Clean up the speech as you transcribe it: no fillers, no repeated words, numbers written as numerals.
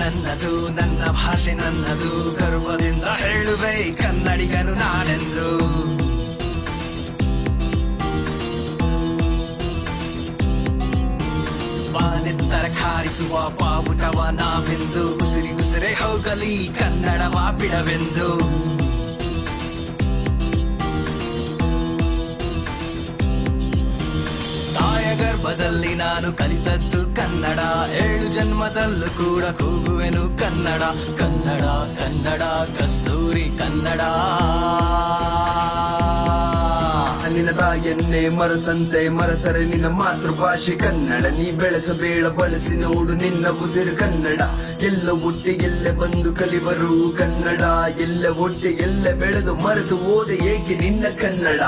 ನನ್ನದು, ನನ್ನ ಭಾಷೆ ನನ್ನದು, ಗರ್ವದಿಂದ ಹೇಳುವೆ ಕನ್ನಡಿಗನು ನಾನೆಂದು. ಬಾನೆತ್ತರ ಖಾರಿಸುವ ಬಾವುಟವ ನಾವೆಂದು, ಉಸಿರೇ ಹೋಗಲಿ ಕನ್ನಡವ ಬಿಡವೆಂದು. ಗರ್ಭದಲ್ಲಿ ನಾನು ಕಲಿತದ್ದು ಕನ್ನಡ, 7 ಜನ್ಮದಲ್ಲೂ ಕೂಡ ಕೂಗುವೆನು ಕನ್ನಡ. ಕನ್ನಡ ಕನ್ನಡ ಕಸ್ತೂರಿ ಕನ್ನಡ. ನಿನ್ನ ತಾಯಿಯನ್ನೇ ಮರೆತಂತೆ ಮರೆತರೆ ನಿನ್ನ ಮಾತೃಭಾಷೆ ಕನ್ನಡ. ನೀ ಬೆಳೆಸಬೇಡ ಬಳಸಿ ನೋಡು ನಿನ್ನ ಉಸಿರು ಕನ್ನಡ. ಎಲ್ಲ ಒಟ್ಟಿಗೆಲ್ಲ ಬಂದು ಕಲಿವರು ಕನ್ನಡ, ಎಲ್ಲ ಒಟ್ಟಿಗೆಲ್ಲ ಬೆಳೆದು ಮರೆತು ಓದೆ ಏಕೆ ನಿನ್ನ ಕನ್ನಡ.